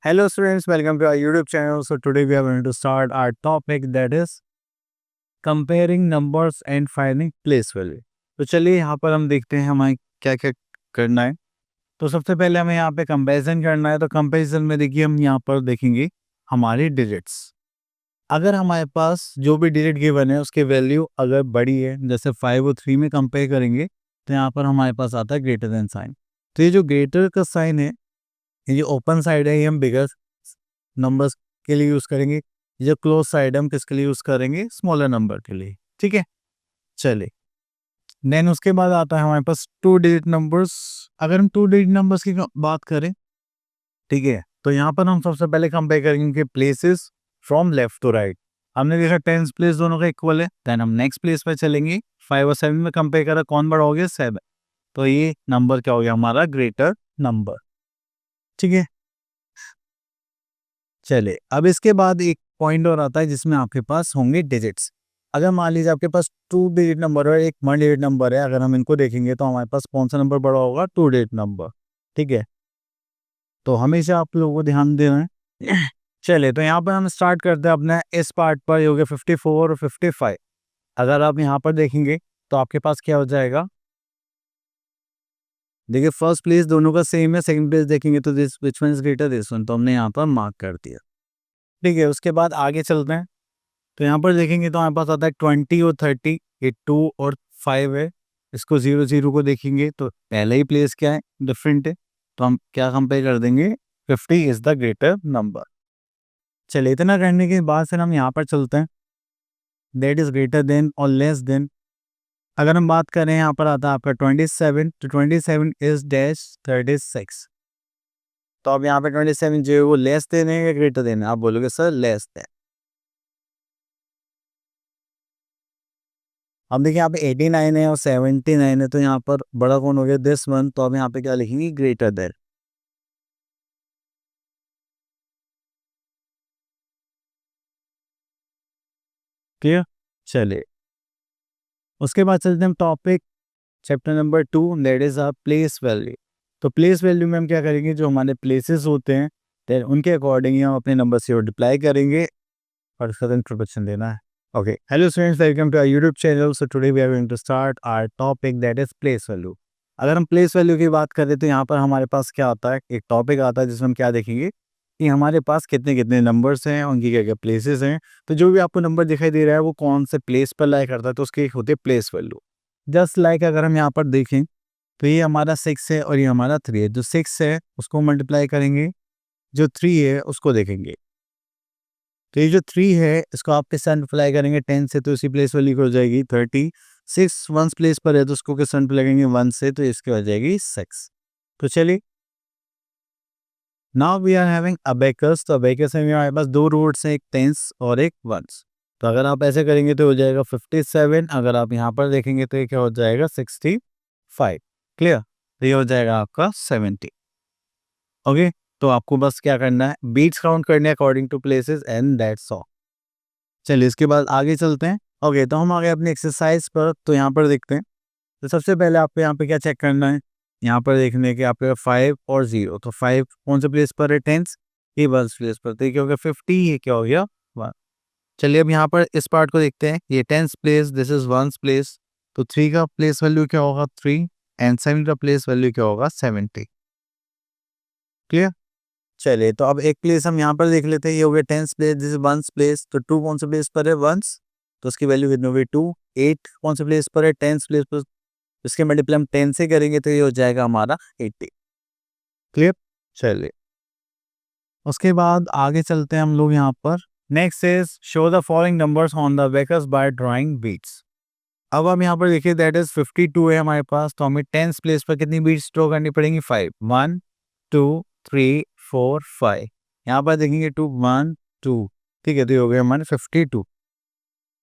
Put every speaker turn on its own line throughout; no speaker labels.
Hello students, welcome to our YouTube channel. So today we are going to start our topic that is comparing numbers and finding place value. तो चलिए यहाँ पर हम देखते हैं हमें क्या क्या करना है। तो सबसे पहले हमें यहाँ पे कंपैरिजन करना है। तो कंपैरिजन में देखिए हम यहाँ पर देखेंगे हमारी डिजिट्स। अगर हमारे पास जो भी डिजिट गिवन है उसकी वैल्यू अगर बड़ी है, जैसे 5 और 3 में कंपेयर करेंगे, तो यहाँ पर हमारे पास आता है ग्रेटर देन साइन। तो ये जो ग्रेटर का साइन है, ये जो ओपन साइड है, ये हम बिगर नंबर्स के लिए यूज करेंगे। जो क्लोज साइड हम किसके लिए यूज करेंगे? स्मॉलर नंबर के लिए। ठीक है, चलिए। देन उसके बाद आता है हमारे पास 2 डिजिट नंबर्स। अगर हम 2 डिजिट नंबर्स की बात करें, ठीक है, तो यहाँ पर हम सबसे पहले कंपेयर करेंगे places from left to right. हमने देखा टेंस प्लेस दोनों का इक्वल है। देन हम नेक्स्ट प्लेस पे चलेंगे। 5 और 7 में कंपेयर करा, कौन बड़ा हो गया? 7। तो ये नंबर क्या हो गया हमारा? Greater number. ठीक है, चले। अब इसके बाद एक पॉइंट और आता है जिसमें आपके पास होंगे डिजिट्स। अगर मान लीजिए आपके पास 2 डिजिट नंबर और एक 1 डिजिट नंबर है, अगर हम इनको देखेंगे तो हमारे पास कौन सा नंबर बड़ा होगा? 2 डिजिट नंबर। ठीक है, तो हमेशा आप लोगों को ध्यान देना है। चले, तो यहाँ पर हम स्टार्ट करते हैं अपने इस पार्ट पर। ये हो गया 54 और 55। अगर आप यहाँ पर देखेंगे तो आपके पास क्या हो जाएगा? देखिए, फर्स्ट प्लेस दोनों का सेम है। सेकंड प्लेस देखेंगे तो this which one is greater, this one, तो हमने यहाँ पर मार्क कर दिया। ठीक है, उसके बाद आगे चलते हैं। तो यहाँ पर देखेंगे तो हमारे पास आता है 20 और 30। ये 2 और 5 है। इसको 0 0 को देखेंगे तो पहले ही प्लेस क्या है? डिफरेंट है। तो हम क्या कंपेयर कर देंगे? 50 इज द ग्रेटर नंबर। चलिए, इतना करने के बाद फिर हम यहाँ पर चलते हैं। दैट इज ग्रेटर देन और लेस देन। अगर हम बात करें, यहाँ पर आता है आपका 27। तो 27 इज डैश 36। तो अब यहाँ पे 27 जो है वो लेस देन है या ग्रेटर देन है? आप बोलोगे सर लेस देन। अब देखिए यहाँ पे 89 है और 79 है, तो यहाँ पर बड़ा कौन हो गया? This one. तो अब यहाँ पे क्या लिखेंगे? Greater than. क्लियर? चलिए, उसके बाद चलते हैं हम topic chapter number 2, that is a place value. तो प्लेस वैल्यू में हम क्या करेंगे? जो हमारे प्लेसेस होते हैं then उनके अकॉर्डिंग हम अपने नंबर से मल्टीप्लाई करेंगे और इसका इंट्रोडक्शन देना है। Okay, hello students, welcome to our YouTube channel. So today we are going to start our topic that is place value. अगर हम प्लेस वैल्यू की बात करें तो यहाँ पर हमारे पास क्या आता है? एक टॉपिक आता है जिसमें हम क्या देखेंगे कि हमारे पास कितने कितने नंबर्स हैं, उनकी क्या क्या प्लेसेस हैं। तो जो भी आपको नंबर दिखाई दे रहा है वो कौन से प्लेस पर लाई करता है, तो उसकी होती है प्लेस वैल्यू। जस्ट लाइक अगर हम यहाँ पर देखें तो ये हमारा 6 है और ये हमारा 3 है। जो 6 है उसको मल्टीप्लाई करेंगे, जो 3 है उसको देखेंगे। तो ये जो 3 है इसको आप किस मल्टीप्लाई करेंगे? 10 से, तो इसी प्लेस वैल्यू हो जाएगी 30। 6 वंस प्लेस पर है तो उसको किस मल्टीप्लाई लगेंगे? 1 से, तो इसकी हो जाएगी 6। तो चलिए, now we are having abacus. तो अबेकस में हमारे पास 2 रूट्स हैं, एक टेंस और एक वंस। तो अगर आप ऐसे करेंगे तो हो जाएगा 57। अगर आप यहाँ पर देखेंगे तो ये क्या हो जाएगा? 65। क्लियर? तो ये हो जाएगा आपका 70। ओके, तो आपको बस क्या करना है? बीट्स काउंट करने according to places and that's all. चलिए, इसके बाद आगे चलते हैं। ओके, तो हम आ गए अपनी एक्सरसाइज पर। तो यहाँ पर देखते हैं। तो सबसे पहले आपको यहाँ पे क्या चेक करना है? यहाँ पर देखने के आपके 5 और 0। तो 5 कौन से प्लेस पर है? टेंस। ये वंस प्लेस पर। तो ये क्या हो गया? 50। ये क्या हो गया? 1। चलिए, अब यहाँ पर इस पार्ट को देखते हैं। ये tens place, this is ones place. तो 3 का प्लेस वैल्यू क्या होगा? 3। एंड 7 का प्लेस वैल्यू क्या होगा? 70। क्लियर? चलिए, तो अब एक प्लेस हम यहाँ पर देख लेते हैं। ये हो गया tens place, this is ones place. तो 2 कौन से प्लेस पर है? वंस। तो उसकी वैल्यू कितनी होगी? 2। 8 कौन से प्लेस पर है? टेंस प्लेस पर। इसके मल्टीप्लाई हम 10 से करेंगे तो ये हो जाएगा हमारा 80। क्लियर? चलिए, उसके बाद आगे चलते हैं हम लोग यहाँ पर। Next is show the following numbers on the abacus by drawing beads. अब हम यहाँ पर देखिए दैट इज 52 है हमारे पास। तो हमें टेंस प्लेस पर कितनी बीट्स ड्रॉ करनी पड़ेंगी? 5। 1 2 3 4 5। यहाँ पर देखेंगे 2 1 2। ठीक है, तो ये हो गया हमारे 52।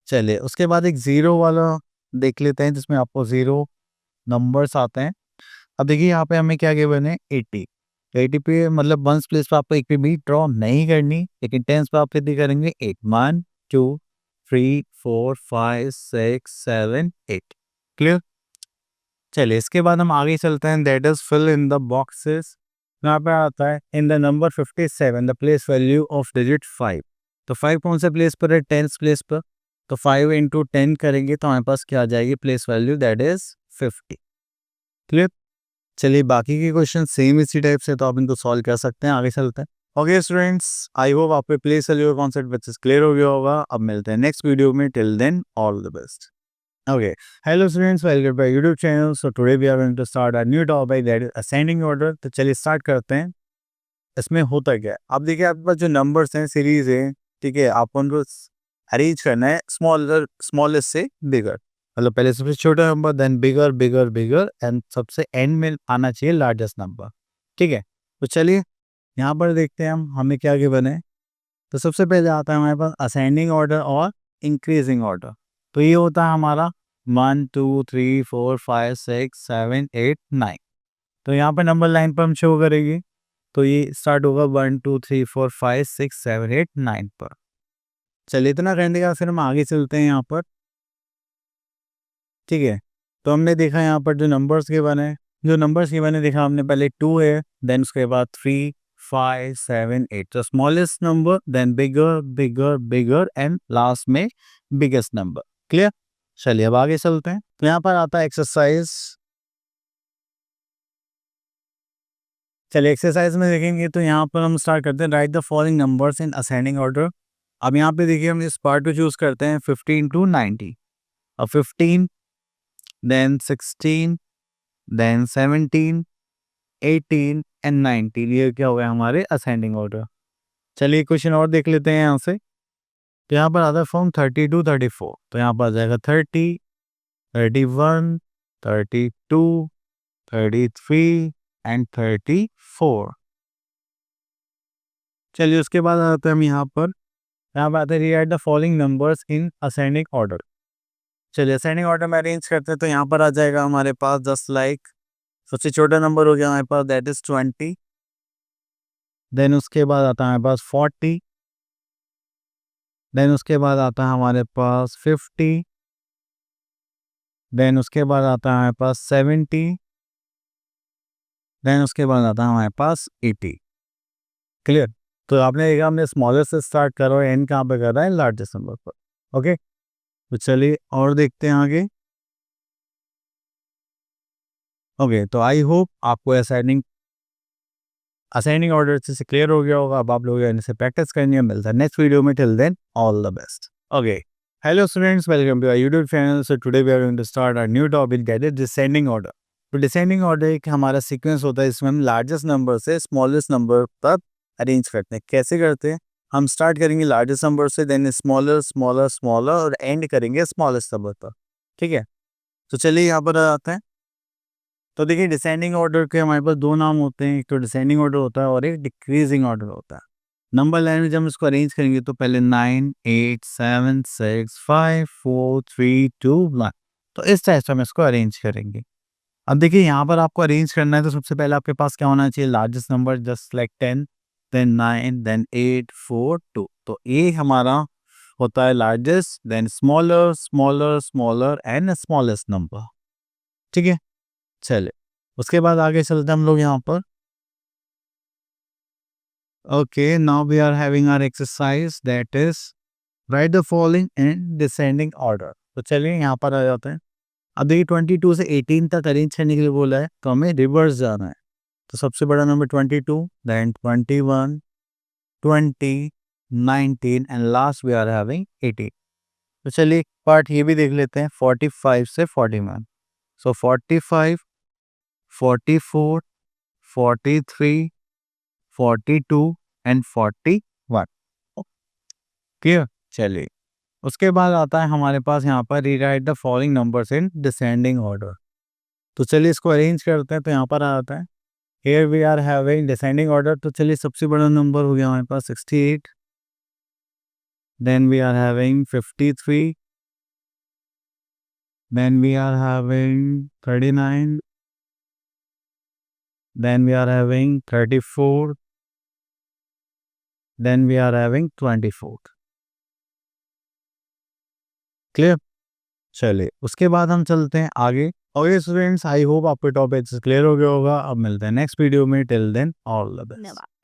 चलिए, उसके बाद एक जीरो वाला देख लेते हैं जिसमें आपको जीरो नंबर्स आते हैं। अब देखिए यहाँ पे हमें क्या गिवन है? 80। 80 पे मतलब वंस प्लेस पे आपको एक भी बीट ड्रॉ नहीं करनी, लेकिन टेंस पे आप कितनी करेंगे? 8। 1 2 3 4 5 6 7 8। क्लियर? चलिए, इसके बाद हम आगे चलते हैं। That is fill in the boxes. यहाँ पे आता है in the number 57 the place value of digit 5। तो 5 कौन से प्लेस पर है? 10th प्लेस पर। तो 5 इंटू 10 करेंगे तो हमारे पास क्या आ जाएगी place value, that is 50। Clear? चलिए बाकी के क्वेश्चन सेम इसी टाइप से, तो आप इनको सॉल्व कर सकते हैं। आगे चलते हैं। ओके स्टूडेंट्स, आई होप आपको प्लेस वैल्यू कॉन्सेप्ट बच्चे क्लियर हो गया होगा। अब मिलते हैं नेक्स्ट वीडियो में। Till then all the best. Okay, hello students, welcome to my YouTube channel. So today we are going to start a new topic, that is ascending order। तो चलिए स्टार्ट करते हैं। इसमें होता क्या है, आप देखिए आपके पास जो नंबर्स हैं, सीरीज है, ठीक है, आपको उनको अरेंज करना है स्मॉलेस्ट से बिगर। मतलब पहले सबसे छोटा number, then bigger bigger bigger, and सबसे एंड में आना चाहिए लार्जेस्ट नंबर। ठीक है, तो चलिए यहाँ पर देखते हैं हम हमें क्या गिवन है। तो सबसे पहले आता है हमारे पास असेंडिंग ऑर्डर और इंक्रीजिंग ऑर्डर। तो ये होता है हमारा 1 2 3 4 5 6 7 8 9। तो यहाँ पर नंबर लाइन पर हम शो करेंगे, तो ये स्टार्ट होगा 1 2 3 4 5 6 7 8 9 पर। चलिए इतना करने के बाद फिर हम आगे चलते हैं यहाँ पर। ठीक है, तो हमने देखा यहाँ पर जो नंबर्स के बने, देखा हमने पहले 2 है, देन उसके बाद 3 5 7 8। तो smallest number, then bigger bigger bigger, and last में बिगेस्ट नंबर। क्लियर? चलिए अब आगे चलते हैं। तो यहाँ पर आता है एक्सरसाइज। चलिए एक्सरसाइज में देखेंगे तो यहाँ पर हम स्टार्ट करते हैं, right the following numbers in ascending order. अब यहाँ पे देखिए हम इस पार्ट को चूज करते हैं 15 टू 90। अब 15, देन 16, देन 17, 18 एंड 19, ये क्या हो गया हमारे असेंडिंग ऑर्डर। चलिए क्वेश्चन और देख लेते हैं यहाँ से। तो यहाँ पर आता है फ्रॉम 30 टू 34। तो यहाँ पर आ जाएगा 30, 31, 32, 33 एंड 34। चलिए उसके बाद आते हैं हम यहाँ पर आते हैं rewrite the following numbers in ascending order. चलिए असेंडिंग ऑर्डर में अरेंज करते हैं। तो यहाँ पर आ जाएगा हमारे पास जस्ट लाइक सबसे छोटा नंबर हो गया हमारे पास, दैट इज 20। देन उसके बाद आता है हमारे पास 40। देन उसके बाद आता है हमारे पास 50। देन उसके बाद आता है हमारे पास 70। देन उसके बाद आता है हमारे पास 80। क्लियर? तो आपने देखा हमने स्मॉलेस्ट से स्टार्ट करा और एंड कहाँ पे कर रहा है, लार्जेस्ट नंबर पर। ओके, तो चलिए और देखते हैं आगे। ओके, तो आई होप आपको असाइनिंग ऑर्डर से क्लियर हो गया होगा। अब आप लोग इनसे प्रैक्टिस करनी है। मिलता है नेक्स्ट वीडियो में। Till then all the best. Okay, hello students, welcome to our YouTube channel. So today we are going to start our new topic, that is descending order. तो डिसेंडिंग ऑर्डर एक हमारा sequence होता है, इसमें हम largest number से smallest number तक arrange करते हैं। कैसे करते हैं? हम स्टार्ट करेंगे लार्जेस्ट नंबर से, देन स्मॉलर स्मॉलर स्मॉलर, और एंड करेंगे स्मॉलेस्ट नंबर पर। ठीक है, तो चलिए यहाँ पर आते हैं। तो देखिए डिसेंडिंग ऑर्डर के हमारे पास दो नाम होते हैं, एक तो डिसेंडिंग ऑर्डर होता है और एक डिक्रीजिंग ऑर्डर होता है। नंबर लाइन में जब हम इसको अरेंज करेंगे तो पहले 9 8 7 6 5 4 3 2 1, तो इस टाइप से हम इसको अरेंज करेंगे। अब देखिए यहाँ पर आपको अरेंज करना है, तो सबसे पहले आपके पास क्या होना चाहिए, largest number, just like 10, then 9, then 8 4 2। तो ये हमारा होता है largest, then smaller smaller smaller and smallest number. ठीक है, चले उसके बाद आगे चलते हैं हम लोग यहाँ पर। Okay, now we are having our exercise, that is write the following in descending order. तो चलिए यहाँ पर आ जाते हैं। अब देखिए 22 से 18 तक अरेंज करने के लिए बोला है, तो हमें रिवर्स जाना है। तो सबसे बड़ा number 22, then 21, 20, 19 and last we are having 18। तो चलिए पार्ट ये भी देख लेते हैं, 45 से 41। सो 45, 44, 43, 42 एंड 41। क्लियर? चलिए उसके बाद आता है हमारे पास यहाँ पर rewrite the following numbers in descending order. तो चलिए इसको अरेंज करते हैं। तो यहाँ पर आता है here we are having descending order. तो चलिए सबसे बड़ा नंबर हो गया हमारे पास 68, then we are having 53, then we are having 39, then we are having 34, then we are having 24। Clear? चलिए उसके बाद हम चलते हैं आगे। ओके स्टूडेंट्स, आई होप आपके टॉपिक्स क्लियर हो गया होगा। अब मिलते हैं नेक्स्ट वीडियो में, till then all the best.
धन्यवाद।